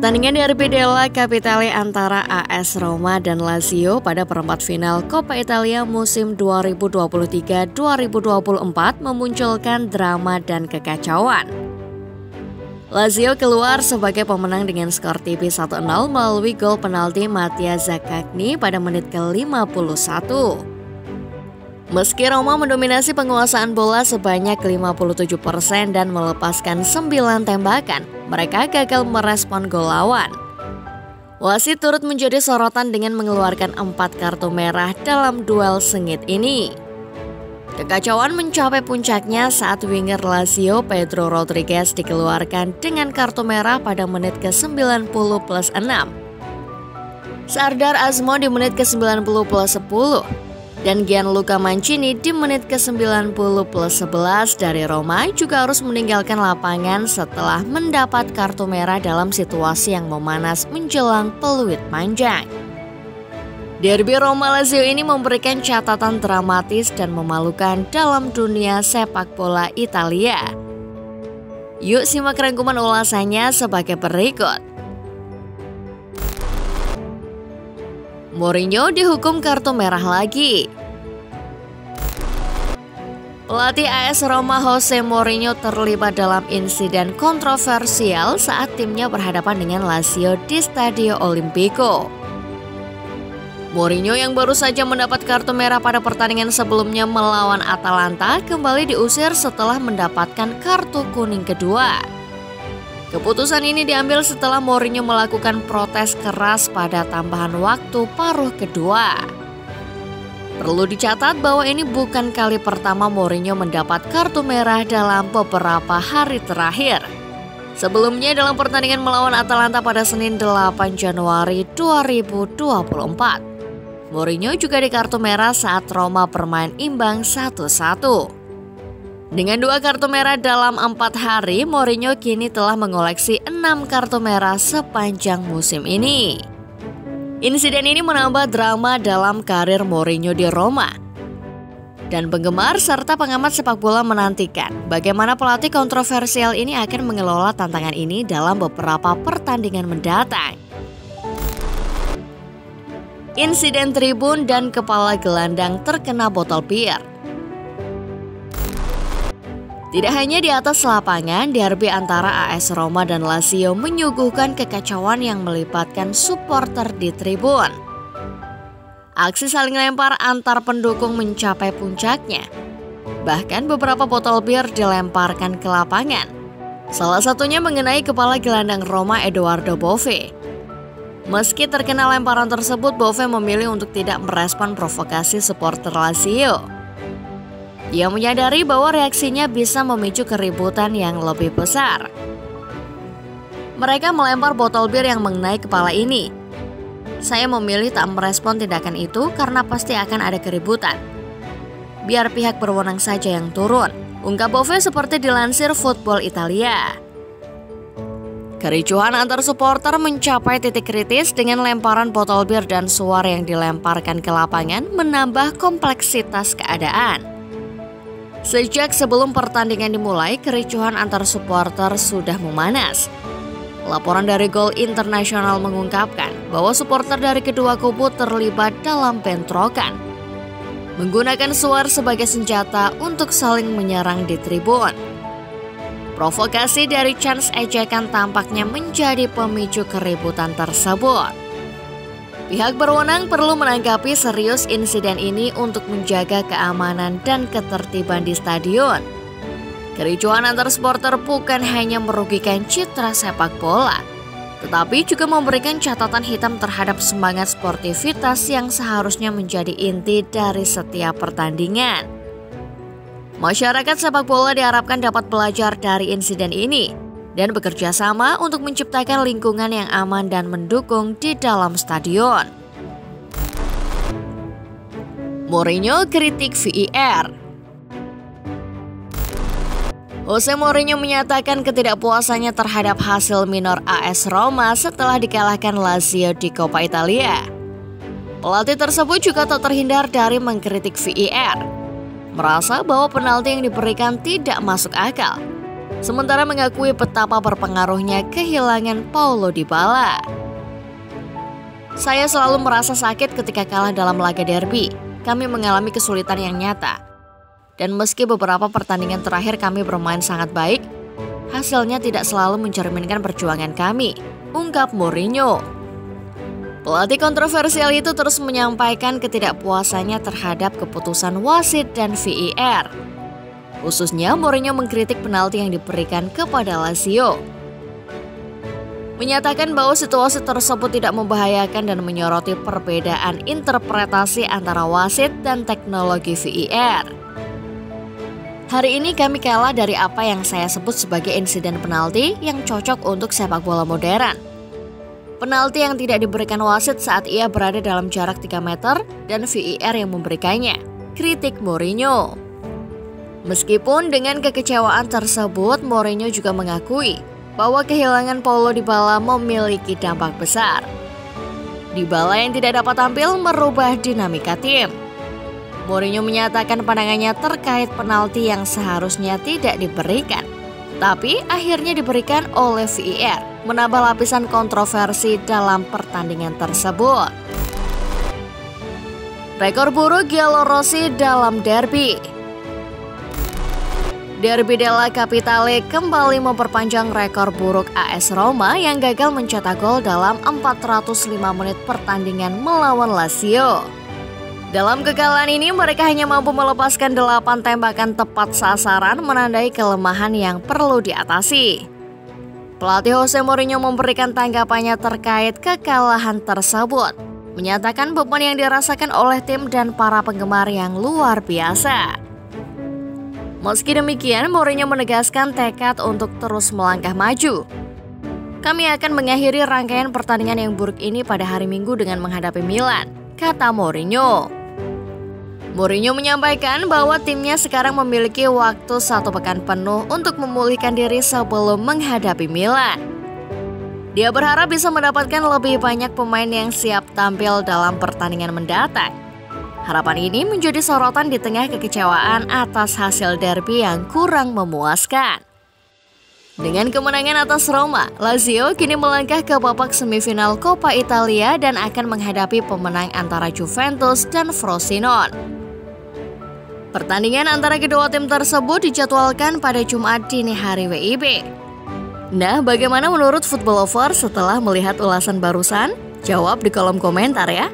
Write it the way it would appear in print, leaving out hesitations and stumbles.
Pertandingan derby della Capitale antara AS Roma dan Lazio pada perempat final Coppa Italia musim 2023-2024 memunculkan drama dan kekacauan. Lazio keluar sebagai pemenang dengan skor tipis 1-0 melalui gol penalti Mattia Zaccagni pada menit ke-51. Meski Roma mendominasi penguasaan bola sebanyak 57% dan melepaskan 9 tembakan, mereka gagal merespon gol lawan. Wasit turut menjadi sorotan dengan mengeluarkan 4 kartu merah dalam duel sengit ini. Kekacauan mencapai puncaknya saat winger Lazio Pedro Rodriguez dikeluarkan dengan kartu merah pada menit ke-90 plus 6. Sardar Azmo di menit ke-90 plus 10. Dan Gianluca Mancini di menit ke-90 plus 11 dari Roma juga harus meninggalkan lapangan setelah mendapat kartu merah dalam situasi yang memanas menjelang peluit panjang. Derby Roma-Lazio ini memberikan catatan dramatis dan memalukan dalam dunia sepak bola Italia. Yuk simak rangkuman ulasannya sebagai berikut. Mourinho dihukum kartu merah lagi. Pelatih AS Roma Jose Mourinho terlibat dalam insiden kontroversial saat timnya berhadapan dengan Lazio di Stadio Olimpico. Mourinho yang baru saja mendapat kartu merah pada pertandingan sebelumnya melawan Atalanta kembali diusir setelah mendapatkan kartu kuning kedua. Keputusan ini diambil setelah Mourinho melakukan protes keras pada tambahan waktu paruh kedua. Perlu dicatat bahwa ini bukan kali pertama Mourinho mendapat kartu merah dalam beberapa hari terakhir. Sebelumnya dalam pertandingan melawan Atalanta pada Senin 8 Januari 2024. Mourinho juga di kartu merah saat Roma bermain imbang 1-1. Dengan 2 kartu merah dalam 4 hari, Mourinho kini telah mengoleksi 6 kartu merah sepanjang musim ini. Insiden ini menambah drama dalam karir Mourinho di Roma. Dan penggemar serta pengamat sepak bola menantikan bagaimana pelatih kontroversial ini akan mengelola tantangan ini dalam beberapa pertandingan mendatang. Insiden tribun dan kepala gelandang terkena botol bir. Tidak hanya di atas lapangan, derby antara AS Roma dan Lazio menyuguhkan kekacauan yang melibatkan supporter di tribun. Aksi saling lempar antar pendukung mencapai puncaknya. Bahkan beberapa botol bir dilemparkan ke lapangan. Salah satunya mengenai kepala gelandang Roma Edoardo Bove. Meski terkena lemparan tersebut, Bove memilih untuk tidak merespon provokasi supporter Lazio. Dia menyadari bahwa reaksinya bisa memicu keributan yang lebih besar. Mereka melempar botol bir yang mengenai kepala ini. Saya memilih tak merespon tindakan itu karena pasti akan ada keributan. Biar pihak berwenang saja yang turun, ungkap Bove seperti dilansir Football Italia. Kericuhan antar supporter mencapai titik kritis dengan lemparan botol bir dan suar yang dilemparkan ke lapangan menambah kompleksitas keadaan. Sejak sebelum pertandingan dimulai, kericuhan antar supporter sudah memanas. Laporan dari Gol Internasional mengungkapkan bahwa supporter dari kedua kubu terlibat dalam bentrokan, menggunakan suar sebagai senjata untuk saling menyerang di tribun. Provokasi dari chants ejekan tampaknya menjadi pemicu keributan tersebut. Pihak berwenang perlu menanggapi serius insiden ini untuk menjaga keamanan dan ketertiban di stadion. Kericuhan antar supporter bukan hanya merugikan citra sepak bola, tetapi juga memberikan catatan hitam terhadap semangat sportivitas yang seharusnya menjadi inti dari setiap pertandingan. Masyarakat sepak bola diharapkan dapat belajar dari insiden ini dan bekerja sama untuk menciptakan lingkungan yang aman dan mendukung di dalam stadion. Mourinho kritik VAR. Jose Mourinho menyatakan ketidakpuasannya terhadap hasil minor AS Roma setelah dikalahkan Lazio di Coppa Italia. Pelatih tersebut juga tak terhindar dari mengkritik VAR, merasa bahwa penalti yang diberikan tidak masuk akal. sementara mengakui betapa berpengaruhnya kehilangan Paulo Dybala. Saya selalu merasa sakit ketika kalah dalam laga derby. Kami mengalami kesulitan yang nyata. Dan meski beberapa pertandingan terakhir kami bermain sangat baik, hasilnya tidak selalu mencerminkan perjuangan kami, ungkap Mourinho. Pelatih kontroversial itu terus menyampaikan ketidakpuasannya terhadap keputusan wasit dan VAR. Khususnya Mourinho mengkritik penalti yang diberikan kepada Lazio. Menyatakan bahwa situasi tersebut tidak membahayakan dan menyoroti perbedaan interpretasi antara wasit dan teknologi VAR. Hari ini kami kalah dari apa yang saya sebut sebagai insiden penalti yang cocok untuk sepak bola modern. Penalti yang tidak diberikan wasit saat ia berada dalam jarak 3 meter dan VAR yang memberikannya, kritik Mourinho. Meskipun dengan kekecewaan tersebut, Mourinho juga mengakui bahwa kehilangan Paulo Dybala memiliki dampak besar. Dybala yang tidak dapat tampil merubah dinamika tim. Mourinho menyatakan pandangannya terkait penalti yang seharusnya tidak diberikan, tapi akhirnya diberikan oleh VAR, menambah lapisan kontroversi dalam pertandingan tersebut. Rekor buruk Giallorossi dalam derby. Derby della Capitale kembali memperpanjang rekor buruk AS Roma yang gagal mencetak gol dalam 405 menit pertandingan melawan Lazio. Dalam kekalahan ini mereka hanya mampu melepaskan 8 tembakan tepat sasaran, menandai kelemahan yang perlu diatasi. Pelatih Jose Mourinho memberikan tanggapannya terkait kekalahan tersebut, menyatakan beban yang dirasakan oleh tim dan para penggemar yang luar biasa. Meski demikian, Mourinho menegaskan tekad untuk terus melangkah maju. Kami akan mengakhiri rangkaian pertandingan yang buruk ini pada hari Minggu dengan menghadapi Milan, kata Mourinho. Mourinho menyampaikan bahwa timnya sekarang memiliki waktu 1 pekan penuh untuk memulihkan diri sebelum menghadapi Milan. Dia berharap bisa mendapatkan lebih banyak pemain yang siap tampil dalam pertandingan mendatang. Harapan ini menjadi sorotan di tengah kekecewaan atas hasil derby yang kurang memuaskan. Dengan kemenangan atas Roma, Lazio kini melangkah ke babak semifinal Coppa Italia dan akan menghadapi pemenang antara Juventus dan Frosinone. Pertandingan antara kedua tim tersebut dijadwalkan pada Jumat dini hari WIB. Nah, bagaimana menurut Football Lover setelah melihat ulasan barusan? Jawab di kolom komentar ya.